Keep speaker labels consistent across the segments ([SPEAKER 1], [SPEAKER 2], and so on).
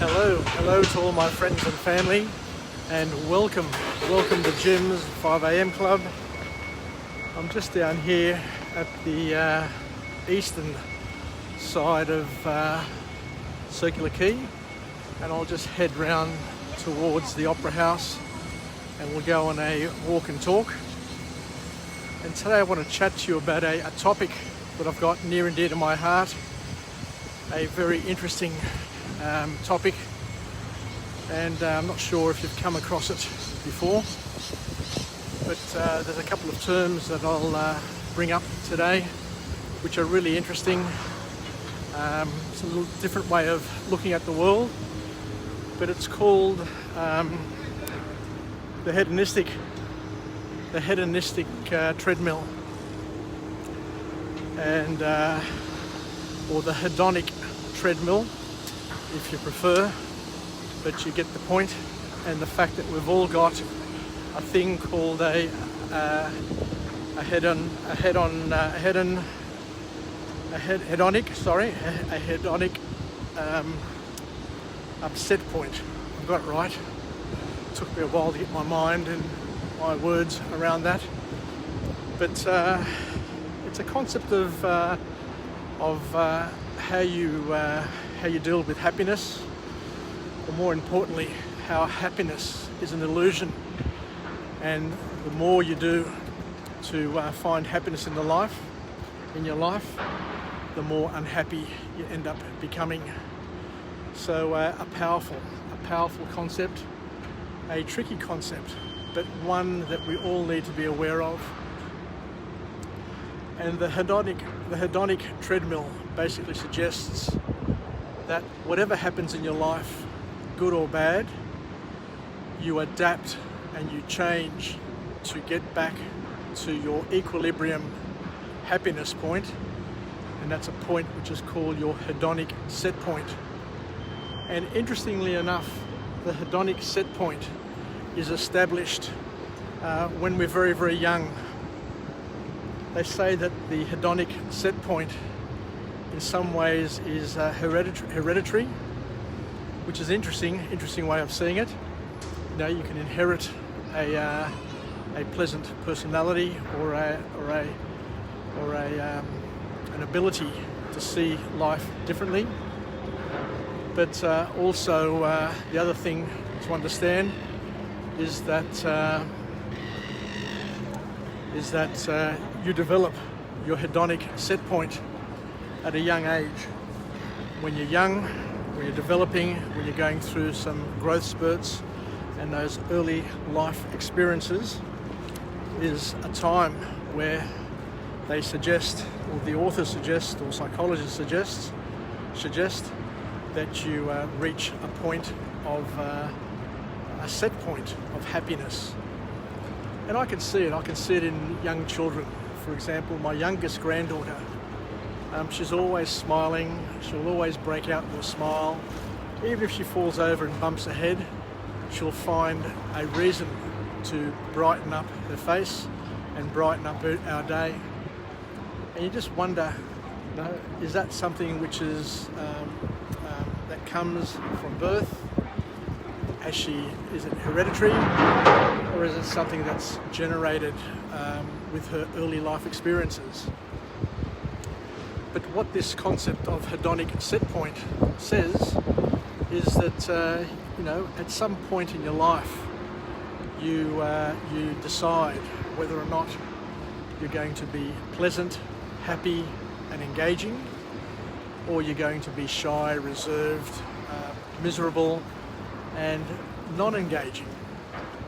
[SPEAKER 1] Hello to all my friends and family, and welcome to Jim's 5 a.m. Club. I'm just down here at the eastern side of Circular Quay, and I'll just head round towards the Opera House and we'll go on a walk and talk. And today I want to chat to you about a topic that I've got near and dear to my heart, a very interesting topic, and I'm not sure if you've come across it before, but there's a couple of terms that I'll bring up today which are really interesting. It's a little different way of looking at the world, but it's called the hedonistic treadmill, and or the hedonic treadmill if you prefer, but you get the point. And the fact that we've all got a thing called a hedonic upset point. I've got it right. It took me a while to get my mind and my words around that, but it's a concept of how you deal with happiness, or more importantly, how happiness is an illusion, and the more you do to find happiness in your life, the more unhappy you end up becoming. So a powerful concept, a tricky concept, but one that we all need to be aware of. And the hedonic treadmill basically suggests that whatever happens in your life, good or bad, you adapt and you change to get back to your equilibrium happiness point, and that's a point which is called your hedonic set point. And interestingly enough, the hedonic set point is established when we're very, very young. They say that the hedonic set point in some ways is hereditary, which is interesting way of seeing it. You know, you can inherit a pleasant personality or an ability to see life differently. But also the other thing to understand is that you develop your hedonic set point at a young age. When you're young, when you're developing, when you're going through some growth spurts, and those early life experiences is a time where they suggest, or the author suggests, or psychologists suggest that you reach a point of a set point of happiness. And I can see it in young children. For example, my youngest granddaughter, she's always smiling. She'll always break out with a smile. Even if she falls over and bumps her head, she'll find a reason to brighten up her face and brighten up our day. And you just wonder, you know, is that something which is that comes from birth? Is it hereditary, or is it something that's generated with her early life experiences? But what this concept of hedonic set point says is that at some point in your life, you decide whether or not you're going to be pleasant, happy, and engaging, or you're going to be shy, reserved, miserable, and non-engaging.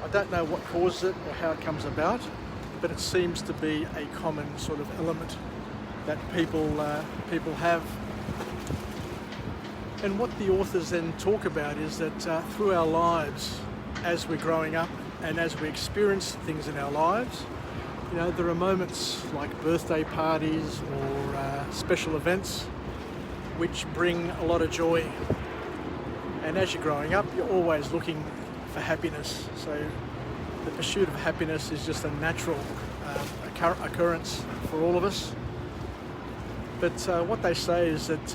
[SPEAKER 1] I don't know what causes it or how it comes about, but it seems to be a common sort of element that people have. And what the authors then talk about is that through our lives, as we're growing up and as we experience things in our lives, you know, there are moments like birthday parties or special events which bring a lot of joy. And as you're growing up, you're always looking for happiness. So the pursuit of happiness is just a natural occurrence for all of us. But what they say is that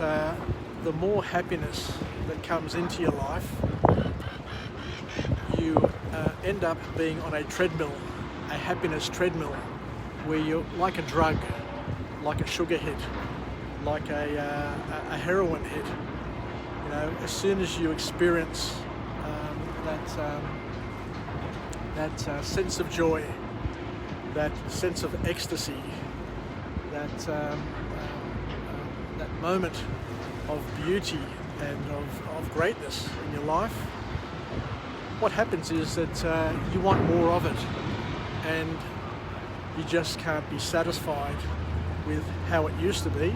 [SPEAKER 1] the more happiness that comes into your life, you end up being on a treadmill, a happiness treadmill, where you're like a drug, like a sugar hit, like a heroin hit. You know, as soon as you experience that sense of joy, that sense of ecstasy, that moment of beauty and of greatness in your life, what happens is that you want more of it, and you just can't be satisfied with how it used to be.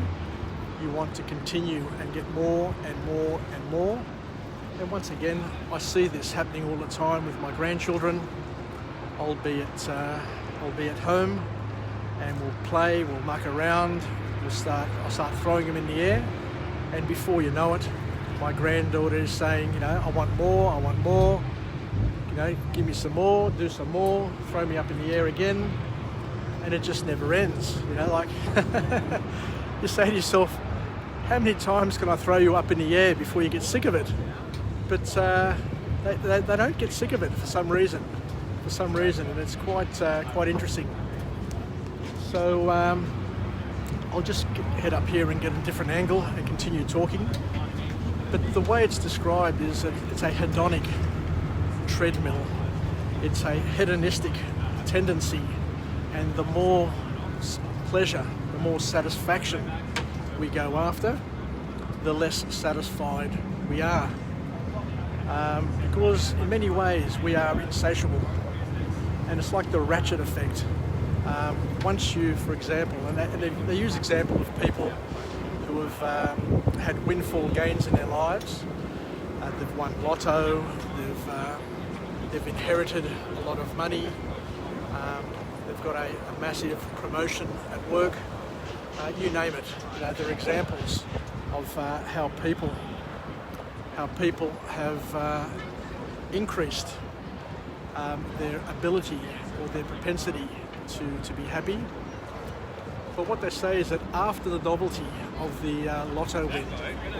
[SPEAKER 1] You want to continue and get more and more and more. And once again, I see this happening all the time with my grandchildren. I'll be at home, and we'll play, we'll muck around, I'll start throwing them in the air, and before you know it, my granddaughter is saying, you know, I want more, you know, give me some more, do some more, throw me up in the air again, and it just never ends, you know, like, you say to yourself, how many times can I throw you up in the air before you get sick of it? But they don't get sick of it for some reason, and it's quite interesting. So I'll just head up here and get a different angle and continue talking. But the way it's described is that it's a hedonic treadmill. It's a hedonistic tendency, and the more pleasure, the more satisfaction we go after, the less satisfied we are. Because in many ways we are insatiable, and it's like the ratchet effect. Once you, for example, and they use example of people who have had windfall gains in their lives. They've won lotto, they've inherited a lot of money, they've got a massive promotion at work, you name it. You know, they're examples of how people have increased their ability or their propensity to be happy. But what they say is that after the novelty of the lotto win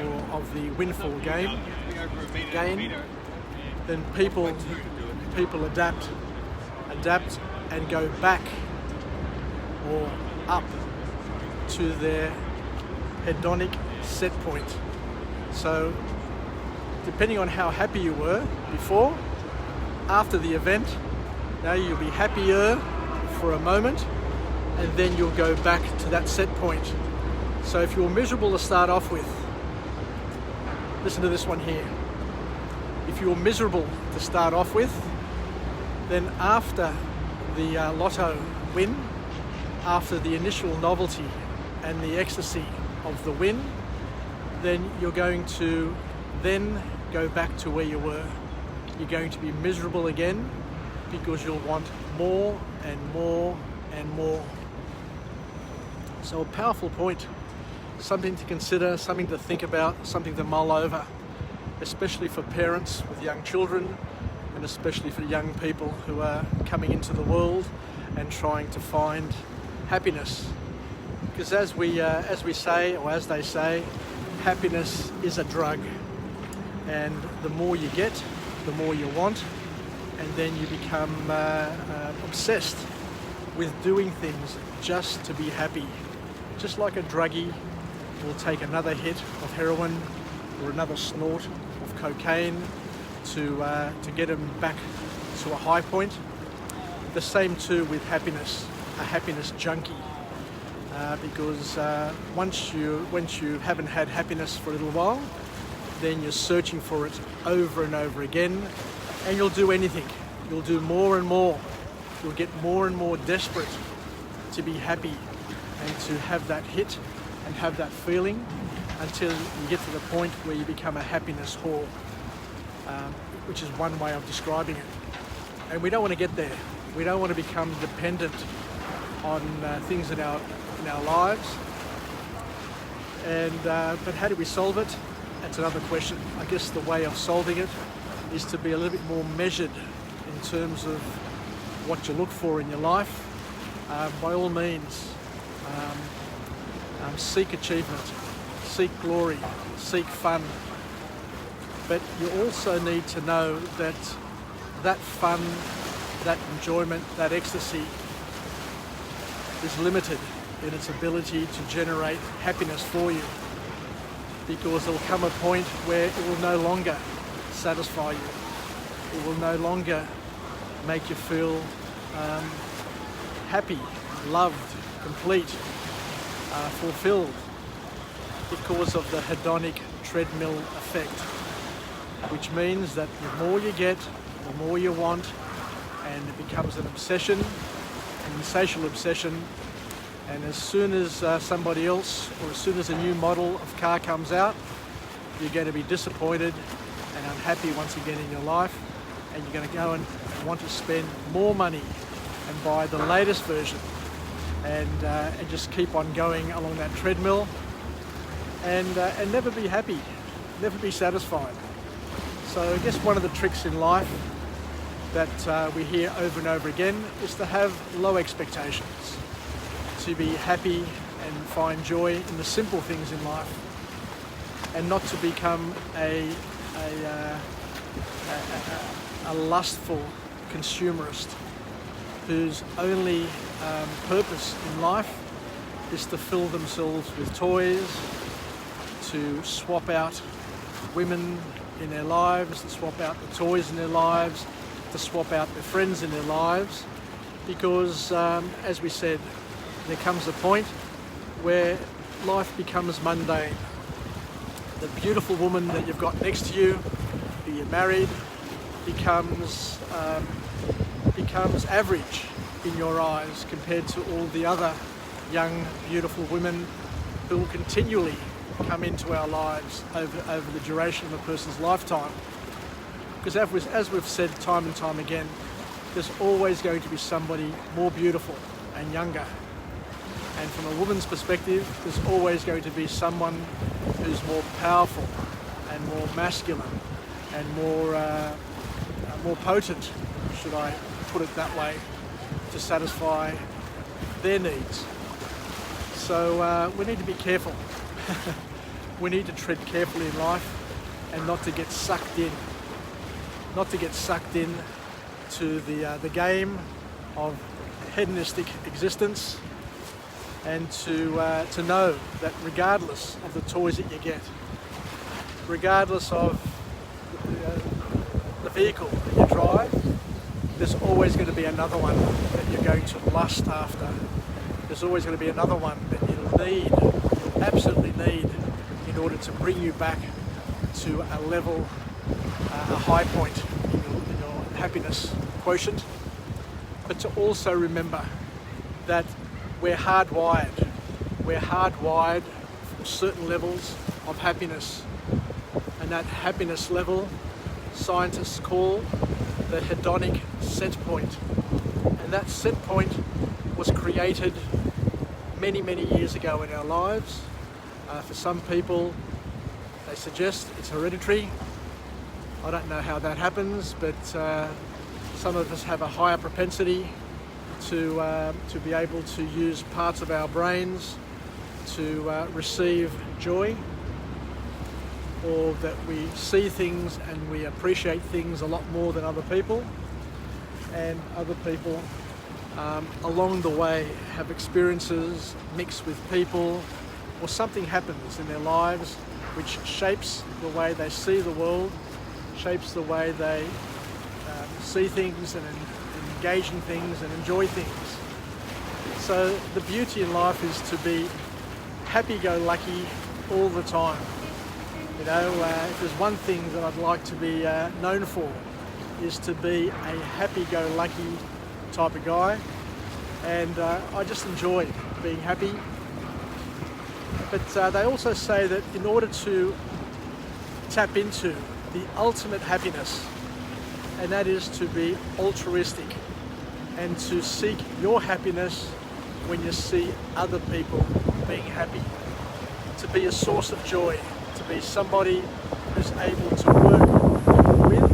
[SPEAKER 1] or of the windfall gain, then people adapt and go back or up to their hedonic set point. So depending on how happy you were before, after the event, now you'll be happier for a moment, and then you'll go back to that set point. So if you're miserable to start off with, listen to this one here. If you're miserable to start off with, then after the lotto win, after the initial novelty and the ecstasy of the win, then you're going to then go back to where you were. You're going to be miserable again because you'll want more and more and more. So a powerful point, something to consider, something to think about, something to mull over, especially for parents with young children, and especially for young people who are coming into the world and trying to find happiness. Because as we say, or as they say, happiness is a drug, and the more you get, the more you want, and then you become obsessed with doing things just to be happy. Just like a druggie will take another hit of heroin or another snort of cocaine to get him back to a high point. The same too with happiness, a happiness junkie. Because once you haven't had happiness for a little while, then you're searching for it over and over again, and you'll do anything. You'll do more and more. You'll get more and more desperate to be happy and to have that hit and have that feeling until you get to the point where you become a happiness whore, which is one way of describing it. And we don't want to get there. We don't want to become dependent on things in our lives. And but how do we solve it? That's another question. I guess the way of solving it is to be a little bit more measured in terms of what you look for in your life. By all means, seek achievement, seek glory, seek fun. But you also need to know that that fun, that enjoyment, that ecstasy is limited in its ability to generate happiness for you, because there will come a point where it will no longer satisfy you. It will no longer make you feel happy, loved, complete, fulfilled, because of the hedonic treadmill effect, which means that the more you get, the more you want, and it becomes an obsession, an insatiable obsession. And as soon as somebody else, or as soon as a new model of car comes out, you're going to be disappointed and unhappy once again in your life, and you're going to go and want to spend more money and buy the latest version, and just keep on going along that treadmill, and never be happy, never be satisfied. So I guess one of the tricks in life that we hear over and over again is to have low expectations, to be happy and find joy in the simple things in life, and not to become a lustful consumerist whose only purpose in life is to fill themselves with toys, to swap out women in their lives, to swap out the toys in their lives, to swap out their friends in their lives, because as we said, there comes a point where life becomes mundane. The beautiful woman that you've got next to you, who you're married, becomes average in your eyes compared to all the other young, beautiful women who will continually come into our lives over the duration of a person's lifetime. Because as we've said time and time again, there's always going to be somebody more beautiful and younger. And from a woman's perspective, there's always going to be someone who's more powerful and more masculine and more potent, should I put it that way, to satisfy their needs. So we need to be careful. We need to tread carefully in life and not to get sucked in. Not to get sucked in to the game of hedonistic existence, and to know that regardless of the toys that you get, regardless of the vehicle that you drive, there's always going to be another one that you're going to lust after. There's always going to be another one that you'll absolutely need in order to bring you back to a level, a high point in your happiness quotient. But to also remember that we're hardwired for certain levels of happiness, and that happiness level scientists call the hedonic set point. And that set point was created many, many years ago in our lives. For some people, they suggest it's hereditary. I don't know how that happens, but some of us have a higher propensity to be able to use parts of our brains to receive joy, or that we see things and we appreciate things a lot more than other people, and other people along the way have experiences mixed with people, or something happens in their lives which shapes the way they see the world, shapes the way they see things and engage in things and enjoy things. So the beauty in life is to be happy-go-lucky all the time. You know, if there's one thing that I'd like to be known for, is to be a happy-go-lucky type of guy, and I just enjoy being happy. But they also say that in order to tap into the ultimate happiness, and that is to be altruistic and to seek your happiness when you see other people being happy, to be a source of joy, to be somebody who's able to work with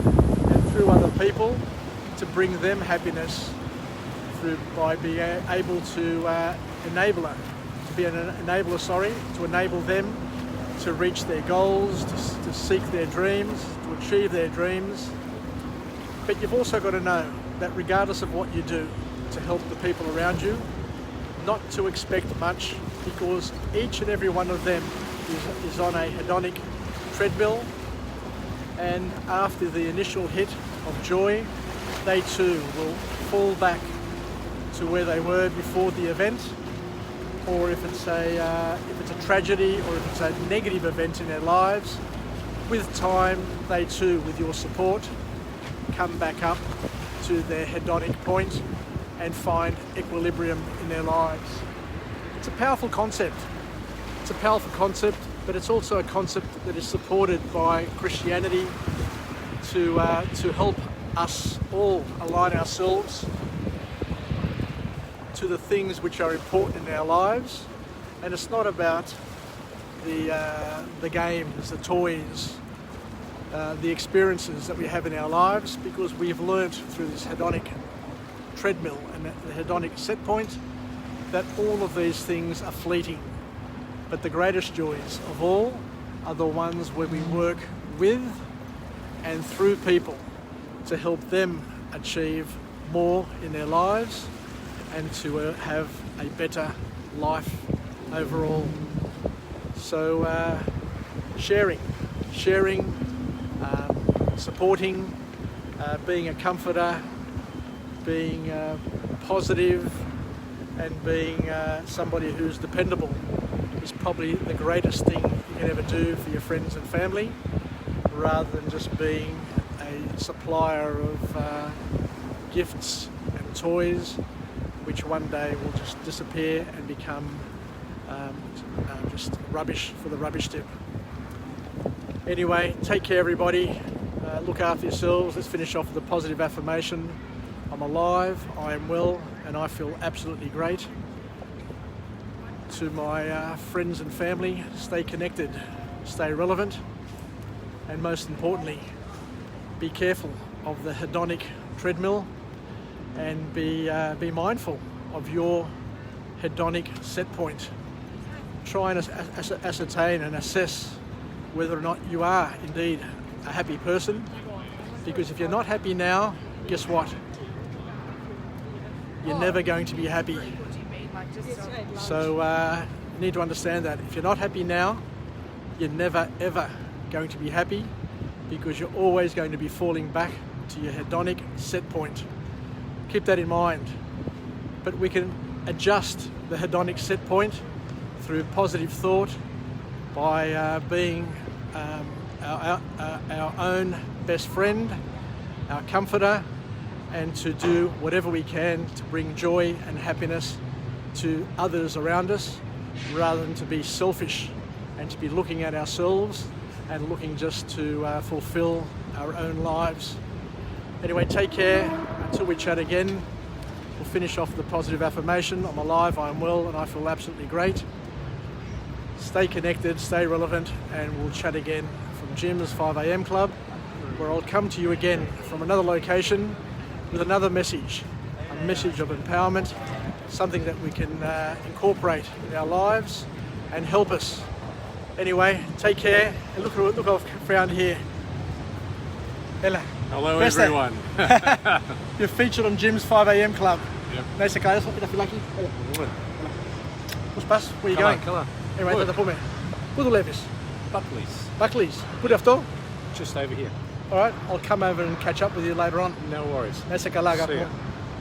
[SPEAKER 1] and through other people to bring them happiness by being able to to enable them to reach their goals, to seek their dreams, to achieve their dreams. But you've also got to know that regardless of what you do to help the people around you, not to expect much, because each and every one of them is on a hedonic treadmill, and after the initial hit of joy, they too will fall back to where they were before the event. Or if it's a tragedy, or if it's a negative event in their lives, with time they too, with your support, come back up to their hedonic point and find equilibrium in their lives. It's a powerful concept. It's a powerful concept, but it's also a concept that is supported by Christianity to help us all align ourselves to the things which are important in our lives. And it's not about the games, the toys, the experiences that we have in our lives, because we've learnt through this hedonic treadmill and the hedonic set point that all of these things are fleeting. But the greatest joys of all are the ones where we work with and through people to help them achieve more in their lives and to have a better life overall. So sharing, supporting, being a comforter, being positive, and being somebody who's dependable is probably the greatest thing you can ever do for your friends and family, rather than just being a supplier of gifts and toys which one day will just disappear and become just rubbish for the rubbish tip. Anyway, take care everybody, look after yourselves. Let's finish off with a positive affirmation. I'm alive, I am well, and I feel absolutely great. To my friends and family, stay connected, stay relevant, and most importantly, be careful of the hedonic treadmill and be mindful of your hedonic set point. Try and ascertain and assess whether or not you are indeed a happy person, because if you're not happy now, guess what? You're never going to be happy. So you need to understand that if you're not happy now, you're never ever going to be happy, because you're always going to be falling back to your hedonic set point. Keep that in mind. But we can adjust the hedonic set point through positive thought, by being our own best friend, our comforter, and to do whatever we can to bring joy and happiness to others around us, rather than to be selfish and to be looking at ourselves and looking just to fulfill our own lives. Anyway, take care until we chat again. We'll finish off with a positive affirmation. I'm alive, I'm well, and I feel absolutely great. Stay connected, stay relevant, and we'll chat again from Jim's 5 a.m. Club, where I'll come to you again from another location with another message, a message of empowerment, something that we can incorporate in our lives and help us. Anyway, take care, and look what I've found here. Ella.
[SPEAKER 2] Hello everyone.
[SPEAKER 1] You're featured on Jim's 5 a.m. Club.
[SPEAKER 2] Yep.
[SPEAKER 1] Nessa casa, ita filaki. What's bus? Where are you going?
[SPEAKER 2] Kala.
[SPEAKER 1] Anyway, tata pome. Kudu levis.
[SPEAKER 2] Buckley's.
[SPEAKER 1] Buckley's. Good after.
[SPEAKER 2] Just over here.
[SPEAKER 1] All right, I'll come over and catch up with you later on.
[SPEAKER 2] No worries.
[SPEAKER 1] Nessa kalaga.
[SPEAKER 2] See ya.